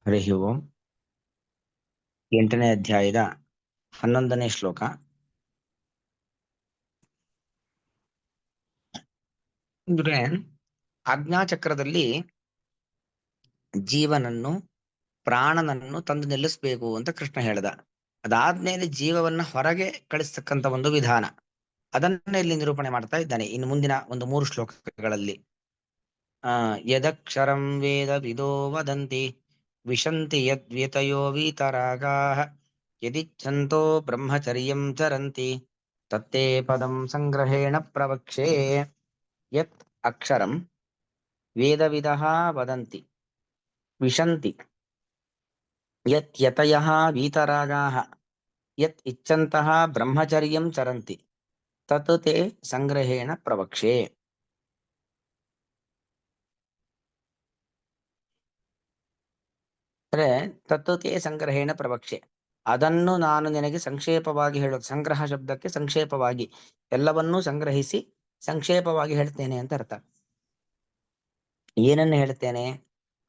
ಹರಿ ಓಂ. 8ನೇ ಅಧ್ಯಾಯದ 11ನೇ ಶ್ಲೋಕ. ಅಂದ್ರೆ ಆಜ್ಞಾಚಕ್ರದಲ್ಲಿ ಜೀವನನ್ನು ಪ್ರಾಣನನ್ನು ತಂದು ನಿಲ್ಲಿಸಬೇಕು ಅಂತ ಕೃಷ್ಣ ಹೇಳ್ದ. ಅದಾದ್ಮೇಲೆ ಜೀವವನ್ನ ಹೊರಗೆ ಕಳಿಸ್ತಕ್ಕಂಥ ಒಂದು ವಿಧಾನ, ಅದನ್ನ ಇಲ್ಲಿ ನಿರೂಪಣೆ ಮಾಡ್ತಾ ಇದ್ದಾನೆ ಇನ್ನು ಮುಂದಿನ ಒಂದು 3 ಶ್ಲೋಕಗಳಲ್ಲಿ. ಯದಕ್ಷರಂ ವೇದ ವಿದೋ ವದಂತಿ ವಿಶಂತಿ ಯದ್ವ್ಯತಯೋ ವೀತರಾಗಾಃ ಯದಿಚ್ಛಂತೋ ಬ್ರಹ್ಮಚರ್ಯಂ ಚರಂತಿ ತತ್ತೇ ಪದಂ ಸಂಗ್ರಹೇಣ ಪ್ರವಕ್ಷೇ. ಯತ್ ಅಕ್ಷರಂ ವೇದವಿದಃ ವದಂತಿ ವಿಶಂತಿ ಯತ್ ಯತಯಃ ವೀತರಾಗಾಃ ಯತ್ ಇಚ್ಛಂತಃ ಬ್ರಹ್ಮಚರ್ಯಂ ಚರಂತಿ ತತ್ ತೇ ಸಂಗ್ರಹೇಣ ಪ್ರವಕ್ಷೇ. ಅಂದ್ರೆ ತತ್ವತೆ ಸಂಗ್ರಹೇಣ ಪ್ರವಕ್ಷೆ, ಅದನ್ನು ನಾನು ನಿನಗೆ ಸಂಕ್ಷೇಪವಾಗಿ ಹೇಳೋದು. ಸಂಗ್ರಹ ಶಬ್ದಕ್ಕೆ ಸಂಕ್ಷೇಪವಾಗಿ, ಎಲ್ಲವನ್ನೂ ಸಂಗ್ರಹಿಸಿ ಸಂಕ್ಷೇಪವಾಗಿ ಹೇಳ್ತೇನೆ ಅಂತ ಅರ್ಥ. ಏನನ್ನು ಹೇಳ್ತೇನೆ?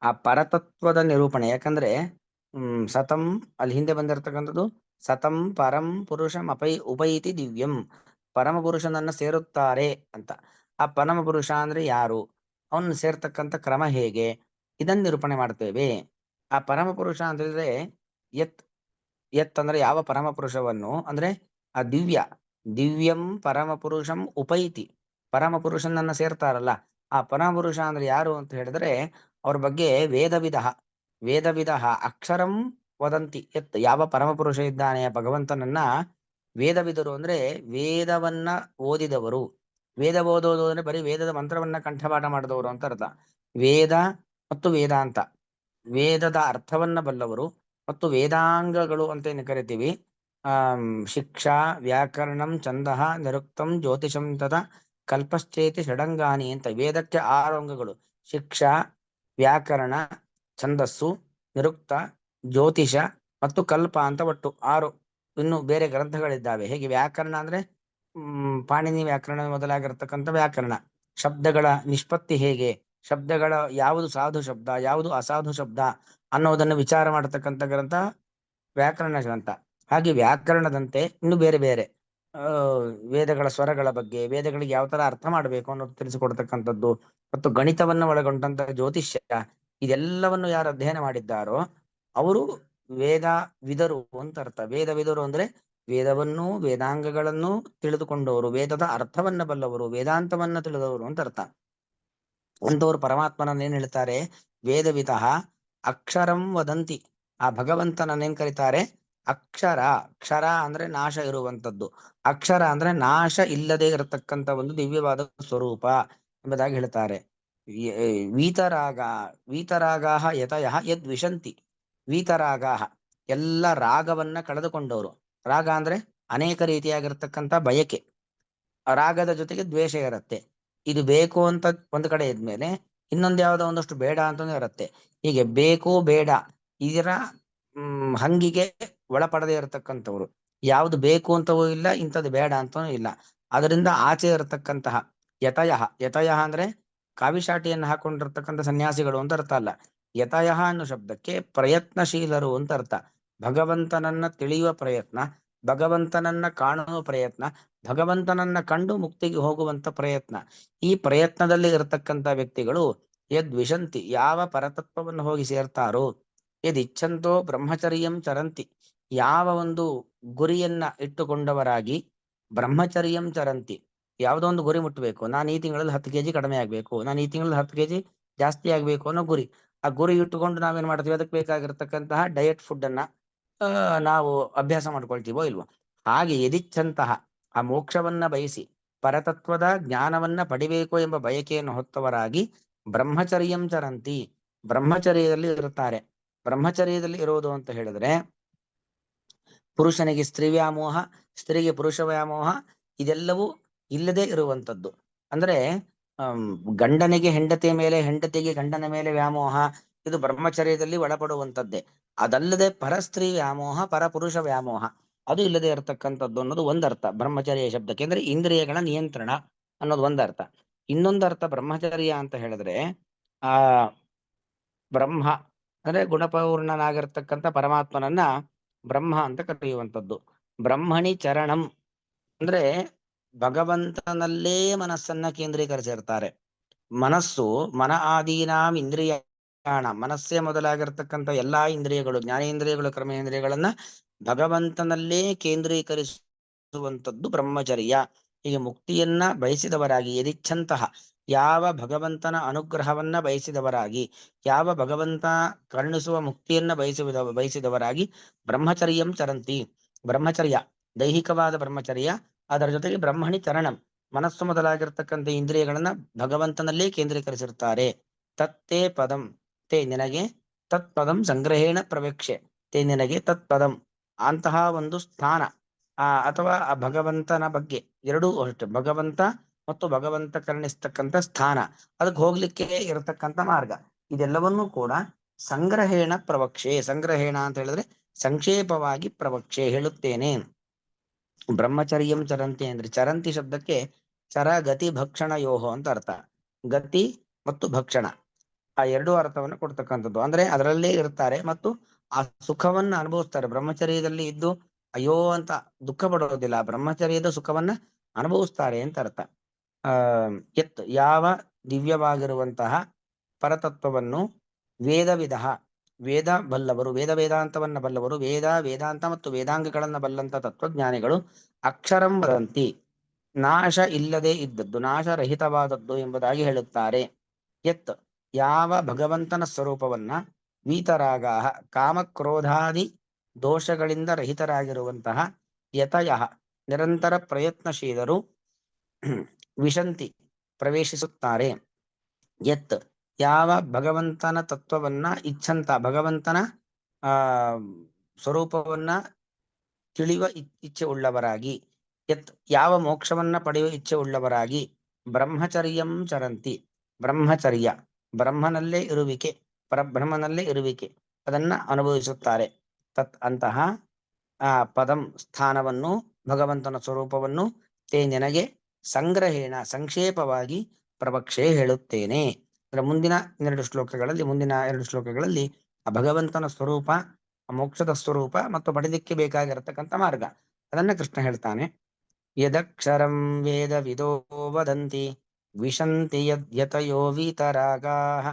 ಆ ಪರತತ್ವದ ನಿರೂಪಣೆ. ಯಾಕಂದ್ರೆ ಸತಂ ಅಲ್ಲಿ ಹಿಂದೆ ಬಂದಿರತಕ್ಕಂಥದ್ದು ಸತಂ ಪರಂ ಪುರುಷಂ ಉಪೈತಿ ದಿವ್ಯಂ, ಪರಮ ಪುರುಷನನ್ನ ಸೇರುತ್ತಾರೆ ಅಂತ. ಆ ಪರಮ ಪುರುಷ ಅಂದ್ರೆ ಯಾರು, ಅವನು ಸೇರ್ತಕ್ಕಂಥ ಕ್ರಮ ಹೇಗೆ, ಇದನ್ನ ನಿರೂಪಣೆ ಮಾಡ್ತೇವೆ. ಆ ಪರಮ ಪುರುಷ ಅಂತಂದ್ರೆ ಯತ್ ಯತ್ ಅಂದ್ರೆ ಯಾವ ಪರಮ ಪುರುಷವನ್ನು ಅಂದ್ರೆ ಆ ದಿವ್ಯಂ ಪರಮ ಪುರುಷಂ ಉಪೈತಿ, ಪರಮ ಪುರುಷನನ್ನ ಸೇರ್ತಾರಲ್ಲ ಆ ಪರಮ ಪುರುಷ ಅಂದ್ರೆ ಯಾರು ಅಂತ ಹೇಳಿದ್ರೆ ಅವ್ರ ಬಗ್ಗೆ ವೇದವಿದ ಅಕ್ಷರಂ ವದಂತಿ. ಯತ್ ಯಾವ ಪರಮ ಪುರುಷ ಇದ್ದಾನೆ ಆ ಭಗವಂತನನ್ನ ವೇದವಿದರು ಅಂದ್ರೆ ವೇದವನ್ನ ಓದಿದವರು. ವೇದ ಓದೋದು ಅಂದ್ರೆ ಬರೀ ವೇದದ ಮಂತ್ರವನ್ನ ಕಂಠಪಾಠ ಮಾಡಿದವರು ಅಂತ ಅರ್ಥ. ವೇದ ಮತ್ತು ವೇದಾಂತ, ವೇದದ ಅರ್ಥವನ್ನ ಬಲ್ಲವರು ಮತ್ತು ವೇದಾಂಗಗಳು ಅಂತ ಏನು ಕರಿತೀವಿ. ಶಿಕ್ಷಾ ವ್ಯಾಕರಣಂ ಛಂದಃ ನಿರುಕ್ತಂ ಜ್ಯೋತಿಷಂ ತಥಾ ಕಲ್ಪಶ್ಚೇತಿ ಷಡಂಗಾನಿ ಅಂತ ವೇದಕ್ಕೆ 6 ಅಂಗಗಳು: ಶಿಕ್ಷಾ, ವ್ಯಾಕರಣ, ಛಂದಸ್ಸು, ನಿರುಕ್ತ, ಜ್ಯೋತಿಷ ಮತ್ತು ಕಲ್ಪ ಅಂತ ಒಟ್ಟು 6. ಇನ್ನು ಬೇರೆ ಗ್ರಂಥಗಳಿದ್ದಾವೆ. ಹೇಗೆ ವ್ಯಾಕರಣ ಅಂದ್ರೆ ಪಾಣಿನಿ ವ್ಯಾಕರಣ ಮೊದಲಾಗಿರ್ತಕ್ಕಂಥ ವ್ಯಾಕರಣ, ಶಬ್ದಗಳ ನಿಷ್ಪತ್ತಿ ಹೇಗೆ, ಶಬ್ದಗಳ ಯಾವುದು ಸಾಧು ಶಬ್ದ ಯಾವುದು ಅಸಾಧು ಶಬ್ದ ಅನ್ನೋದನ್ನು ವಿಚಾರ ಮಾಡತಕ್ಕಂಥ ಗ್ರಂಥ ವ್ಯಾಕರಣ ಗ್ರಂಥ. ಹಾಗೆ ವ್ಯಾಕರಣದಂತೆ ಇನ್ನು ಬೇರೆ ಬೇರೆ ವೇದಗಳ ಸ್ವರಗಳ ಬಗ್ಗೆ, ವೇದಗಳಿಗೆ ಯಾವ ತರ ಅರ್ಥ ಮಾಡಬೇಕು ಅನ್ನೋದು ತಿಳಿಸಿಕೊಡ್ತಕ್ಕಂಥದ್ದು, ಮತ್ತು ಗಣಿತವನ್ನ ಒಳಗೊಂಡಂತ ಜ್ಯೋತಿಷ್ಯ, ಇದೆಲ್ಲವನ್ನು ಯಾರು ಅಧ್ಯಯನ ಮಾಡಿದ್ದಾರೋ ಅವರು ವೇದವಿದರು ಅಂತ ಅರ್ಥ. ವೇದವಿದರು ಅಂದ್ರೆ ವೇದವನ್ನು ವೇದಾಂಗಗಳನ್ನು ತಿಳಿದುಕೊಂಡವರು, ವೇದದ ಅರ್ಥವನ್ನ ಬಲ್ಲವರು, ವೇದಾಂತವನ್ನ ತಿಳಿದವರು ಅಂತ ಅರ್ಥ. ಅಂತವರು ಪರಮಾತ್ಮನನ್ನ ಏನ್ ಹೇಳ್ತಾರೆ? ವೇದವಿತಃ ಅಕ್ಷರಂ ವದಂತಿ. ಆ ಭಗವಂತನನ್ನೇನ್ ಕರೀತಾರೆ? ಅಕ್ಷರ. ಕ್ಷರ ಅಂದ್ರೆ ನಾಶ ಇರುವಂತದ್ದು, ಅಕ್ಷರ ಅಂದ್ರೆ ನಾಶ ಇಲ್ಲದೆ ಇರತಕ್ಕಂಥ ಒಂದು ದಿವ್ಯವಾದ ಸ್ವರೂಪ ಎಂಬುದಾಗಿ ಹೇಳ್ತಾರೆ. ವೀತರಾಗಾಹ ಯತಯಃ ಯದ್ ವಿಶಂತಿ. ವೀತರಾಗಾಹ ಎಲ್ಲ ರಾಗವನ್ನ ಕಳೆದುಕೊಂಡವರು. ರಾಗ ಅಂದ್ರೆ ಅನೇಕ ರೀತಿಯಾಗಿರ್ತಕ್ಕಂಥ ಬಯಕೆ, ರಾಗದ ಜೊತೆಗೆ ದ್ವೇಷ ಇರುತ್ತೆ. ಇದು ಬೇಕು ಅಂತ ಒಂದ್ ಕಡೆ ಇದ್ಮೇಲೆ ಇನ್ನೊಂದು ಯಾವ್ದೋ ಒಂದಷ್ಟು ಬೇಡ ಅಂತಾನು ಇರುತ್ತೆ. ಹೀಗೆ ಬೇಕು ಬೇಡ ಇದರ ಹಂಗಿಗೆ ಒಳಪಡದೆ ಇರತಕ್ಕಂಥವ್ರು. ಯಾವ್ದು ಬೇಕು ಅಂತವೂ ಇಲ್ಲ, ಇಂಥದ್ದು ಬೇಡ ಅಂತಾನೂ ಇಲ್ಲ. ಅದರಿಂದ ಆಚೆ ಇರತಕ್ಕಂತಹ ಯತಯ ಅಂದ್ರೆ ಕಾವಿಶಾಟಿಯನ್ನು ಹಾಕೊಂಡಿರ್ತಕ್ಕಂಥ ಸನ್ಯಾಸಿಗಳು ಅಂತ ಅರ್ಥ ಅಲ್ಲ. ಯತಯ ಅನ್ನೋ ಶಬ್ದಕ್ಕೆ ಪ್ರಯತ್ನಶೀಲರು ಅಂತ ಅರ್ಥ. ಭಗವಂತನನ್ನ ತಿಳಿಯುವ ಪ್ರಯತ್ನ, ಭಗವಂತನನ್ನ ಕಾಣುವ ಪ್ರಯತ್ನ, ಭಗವಂತನನ್ನ ಕಂಡು ಮುಕ್ತಿಗೆ ಹೋಗುವಂತ ಪ್ರಯತ್ನ, ಈ ಪ್ರಯತ್ನದಲ್ಲಿ ಇರತಕ್ಕಂಥ ವ್ಯಕ್ತಿಗಳು ಯದ್ವಿಶಂತಿ, ಯಾವ ಪರತತ್ವವನ್ನು ಹೋಗಿ ಸೇರ್ತಾರೋ, ಯದಿಚ್ಛಂತೋ ಬ್ರಹ್ಮಚರ್ಯಂ ಚರಂತಿ, ಯಾವ ಒಂದು ಗುರಿಯನ್ನ ಇಟ್ಟುಕೊಂಡವರಾಗಿ ಬ್ರಹ್ಮಚರ್ಯಂ ಚರಂತಿ, ಯಾವುದೋ ಒಂದು ಗುರಿ ಮುಟ್ಟಬೇಕು. ನಾನು ಈ ತಿಂಗಳಲ್ಲಿ 10 kg ಕಡಿಮೆ ಆಗ್ಬೇಕು, ನಾನು ಈ ತಿಂಗಳಲ್ಲಿ 10 kg ಜಾಸ್ತಿ ಆಗ್ಬೇಕು ಅನ್ನೋ ಗುರಿ. ಆ ಗುರಿ ಇಟ್ಟುಕೊಂಡು ನಾವೇನ್ ಮಾಡ್ತೀವಿ? ಅದಕ್ಕೆ ಬೇಕಾಗಿರ್ತಕ್ಕಂತಹ ಡಯಟ್ ಫುಡ್ ಅನ್ನ ನಾವು ಅಭ್ಯಾಸ ಮಾಡ್ಕೊಳ್ತೀವೋ ಇಲ್ವೋ? ಹಾಗೆ ಯದಿಚ್ಛಂತಹ, ಆ ಮೋಕ್ಷವನ್ನ ಬಯಸಿ ಪರತತ್ವದ ಜ್ಞಾನವನ್ನ ಪಡಿಬೇಕು ಎಂಬ ಬಯಕೆಯನ್ನು ಹೊತ್ತವರಾಗಿ ಬ್ರಹ್ಮಚರ್ಯಂ ಚರಂತಿ, ಬ್ರಹ್ಮಚರ್ಯದಲ್ಲಿ ಇರುತ್ತಾರೆ. ಬ್ರಹ್ಮಚರ್ಯದಲ್ಲಿ ಇರೋದು ಅಂತ ಹೇಳಿದ್ರೆ ಪುರುಷನಿಗೆ ಸ್ತ್ರೀ ವ್ಯಾಮೋಹ, ಸ್ತ್ರೀಗೆ ಪುರುಷ ವ್ಯಾಮೋಹ ಇದೆಲ್ಲವೂ ಇಲ್ಲದೆ ಇರುವಂತದ್ದು. ಅಂದ್ರೆ ಗಂಡನಿಗೆ ಹೆಂಡತಿಯ ಮೇಲೆ, ಹೆಂಡತಿಗೆ ಗಂಡನ ಮೇಲೆ ವ್ಯಾಮೋಹ, ಇದು ಬ್ರಹ್ಮಚರ್ಯದಲ್ಲಿ ಒಳಪಡುವಂತದ್ದೇ. ಅದಲ್ಲದೆ ಪರಸ್ತ್ರೀ ವ್ಯಾಮೋಹ, ಪರಪುರುಷ ವ್ಯಾಮೋಹ ಅದು ಇಲ್ಲದೆ ಇರತಕ್ಕಂಥದ್ದು ಅನ್ನೋದು ಒಂದರ್ಥ ಬ್ರಹ್ಮಚರ್ಯ ಶಬ್ದಕ್ಕೆ. ಅಂದ್ರೆ ಇಂದ್ರಿಯಗಳ ನಿಯಂತ್ರಣ ಅನ್ನೋದು ಒಂದರ್ಥ. ಇನ್ನೊಂದರ್ಥ ಬ್ರಹ್ಮಚರ್ಯ ಅಂತ ಹೇಳಿದ್ರೆ ಆ ಬ್ರಹ್ಮ ಅಂದ್ರೆ ಗುಣಪೂರ್ಣನಾಗಿರ್ತಕ್ಕಂಥ ಪರಮಾತ್ಮನನ್ನ ಬ್ರಹ್ಮ ಅಂತ ಕರೆಯುವಂಥದ್ದು. ಬ್ರಹ್ಮಣಿ ಚರಣಂ ಅಂದ್ರೆ ಭಗವಂತನಲ್ಲೇ ಮನಸ್ಸನ್ನ ಕೇಂದ್ರೀಕರಿಸಿರ್ತಾರೆ. ಮನಸ್ಸು ಮನ ಆದೀನಾಂ ಇಂದ್ರಿಯಾಣ, ಮನಸ್ಸೇ ಮೊದಲಾಗಿರ್ತಕ್ಕಂಥ ಎಲ್ಲಾ ಇಂದ್ರಿಯಗಳು, ಜ್ಞಾನೇಂದ್ರಿಯಗಳು, ಕರ್ಮೇಂದ್ರಿಯಗಳನ್ನ ಭಗವಂತನಲ್ಲೇ ಕೇಂದ್ರೀಕರಿಸುವಂಥದ್ದು ಬ್ರಹ್ಮಚರ್ಯ. ಹೀಗೆ ಮುಕ್ತಿಯನ್ನ ಬಯಸಿದವರಾಗಿ, ಯದಿಚ್ಛಂತಹ, ಯಾವ ಭಗವಂತನ ಅನುಗ್ರಹವನ್ನ ಬಯಸಿದವರಾಗಿ, ಯಾವ ಭಗವಂತ ಕರುಣಿಸುವ ಮುಕ್ತಿಯನ್ನ ಬಯಸಿದವರಾಗಿ ಬ್ರಹ್ಮಚರ್ಯಂ ಚರಂತಿ. ಬ್ರಹ್ಮಚರ್ಯ ದೈಹಿಕವಾದ ಬ್ರಹ್ಮಚರ್ಯ, ಅದರ ಜೊತೆಗೆ ಬ್ರಹ್ಮಣಿ ಚರಣಂ, ಮನಸ್ಸು ಮೊದಲಾಗಿರ್ತಕ್ಕಂಥ ಇಂದ್ರಿಯಗಳನ್ನ ಭಗವಂತನಲ್ಲೇ ಕೇಂದ್ರೀಕರಿಸಿರ್ತಾರೆ. ತತ್ತೇ ಪದಂ, ತೇ ನಿನಗೆ, ತತ್ಪದಂ ಸಂಗ್ರಹೇಣ ಪ್ರವೇಕ್ಷೆ, ತೇ ನಿನಗೆ ತತ್ಪದಂ ಅಂತಹ ಒಂದು ಸ್ಥಾನ, ಅಥವಾ ಆ ಭಗವಂತನ ಬಗ್ಗೆ ಎರಡೂ ಅಷ್ಟೆ, ಭಗವಂತ ಮತ್ತು ಭಗವಂತ ಕರುಣಿಸ್ತಕ್ಕಂಥ ಸ್ಥಾನ, ಅದಕ್ಕೆ ಹೋಗ್ಲಿಕ್ಕೆ ಇರತಕ್ಕಂಥ ಮಾರ್ಗ, ಇದೆಲ್ಲವನ್ನೂ ಕೂಡ ಸಂಗ್ರಹೇಣ ಪ್ರವಕ್ಷೆ. ಸಂಗ್ರಹೇಣ ಅಂತ ಹೇಳಿದ್ರೆ ಸಂಕ್ಷೇಪವಾಗಿ ಪ್ರವಕ್ಷೆ ಹೇಳುತ್ತೇನೆ. ಬ್ರಹ್ಮಚರ್ಯಂ ಚರಂತಿ ಅಂದ್ರೆ, ಚರಂತಿ ಶಬ್ದಕ್ಕೆ ಚರ ಗತಿ ಭಕ್ಷಣ ಯೋಹೋ ಅಂತ ಅರ್ಥ. ಗತಿ ಮತ್ತು ಭಕ್ಷಣ ಆ ಎರಡೂ ಅರ್ಥವನ್ನು ಕೊಡ್ತಕ್ಕಂಥದ್ದು. ಅಂದ್ರೆ ಅದರಲ್ಲೇ ಇರ್ತಾರೆ ಮತ್ತು ಆ ಸುಖವನ್ನ ಅನುಭವಿಸ್ತಾರೆ. ಬ್ರಹ್ಮಚರ್ಯದಲ್ಲಿ ಇದ್ದು ಅಯ್ಯೋ ಅಂತ ದುಃಖ ಪಡೋದಿಲ್ಲ, ಬ್ರಹ್ಮಚರ್ಯದ ಸುಖವನ್ನ ಅನುಭವಿಸ್ತಾರೆ ಅಂತ ಅರ್ಥ. ಯತ್ ಯಾವ ದಿವ್ಯವಾಗಿರುವಂತಹ ಪರತತ್ವವನ್ನು ವೇದವಿಧ, ವೇದ ಬಲ್ಲವರು, ವೇದ ವೇದಾಂತವನ್ನ ಬಲ್ಲವರು, ವೇದ ವೇದಾಂತ ಮತ್ತು ವೇದಾಂಗಗಳನ್ನ ಬಲ್ಲಂತ ತತ್ವಜ್ಞಾನಿಗಳು ಅಕ್ಷರಂ ವದಂತಿ, ನಾಶ ಇಲ್ಲದೆ ಇದ್ದದ್ದು, ನಾಶರಹಿತವಾದದ್ದು ಎಂಬುದಾಗಿ ಹೇಳುತ್ತಾರೆ. ಯತ್ ಯಾವ ಭಗವಂತನ ಸ್ವರೂಪವನ್ನ ವೀತರಾಗ, ಕಾಮಕ್ರೋಧಾದಿ ದೋಷಗಳಿಂದ ರಹಿತರಾಗಿರುವಂತಹ ಯತಯ ನಿರಂತರ ಪ್ರಯತ್ನಶೀಲರು ವಿಶಂತಿ ಪ್ರವೇಶಿಸುತ್ತಾರೆ. ಯತ್ ಯಾವ ಭಗವಂತನ ತತ್ವವನ್ನ ಇಚ್ಛಂತ, ಭಗವಂತನ ಆ ಸ್ವರೂಪವನ್ನ ತಿಳಿಯುವ ಇಚ್ಛೆ ಉಳ್ಳವರಾಗಿ, ಯತ್ ಯಾವ ಮೋಕ್ಷವನ್ನ ಪಡೆಯುವ ಇಚ್ಛೆ ಉಳ್ಳವರಾಗಿ ಬ್ರಹ್ಮಚರ್ಯಂ ಚರಂತಿ, ಬ್ರಹ್ಮಚರ್ಯ ಬ್ರಹ್ಮನಲ್ಲೇ ಇರುವಿಕೆ, ಪರಬ್ರಹ್ಮನಲ್ಲೇ ಇರುವಿಕೆ ಅದನ್ನ ಅನುಭವಿಸುತ್ತಾರೆ. ತತ್ ಅಂತಹ ಪದಂ ಸ್ಥಾನವನ್ನು, ಭಗವಂತನ ಸ್ವರೂಪವನ್ನು ತೇ ನಿನಗೆ ಸಂಗ್ರಹೇಣ ಸಂಕ್ಷೇಪವಾಗಿ ಪ್ರವಕ್ಷೆ ಹೇಳುತ್ತೇನೆ. ಅದರ ಮುಂದಿನ ಎರಡು ಶ್ಲೋಕಗಳಲ್ಲಿ ಆ ಭಗವಂತನ ಸ್ವರೂಪ, ಮೋಕ್ಷದ ಸ್ವರೂಪ ಮತ್ತು ಪಡೆಯಲಿಕ್ಕೆ ಬೇಕಾಗಿರತಕ್ಕಂಥ ಮಾರ್ಗ ಅದನ್ನ ಕೃಷ್ಣ ಹೇಳ್ತಾನೆ. ಯದಕ್ಷರಂ ವೇದ ವಿದೋ ವದಂತಿ ವಿಶಂತಿ ಯತಯೋ ವೀತರಾಗಾಃ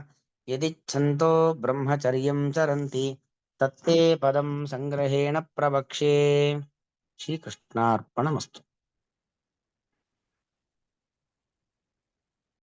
ಯದಿಚ್ಛಂತೋ ಬ್ರಹ್ಮಚರ್ಯಂ ಚರಂತಿ ತತ್ತೇ ಪದಂ ಸಂಗ್ರಹೇಣ ಪ್ರವಕ್ಷೇ. ಶ್ರೀಕೃಷ್ಣಾರ್ಪಣಮಸ್ತು.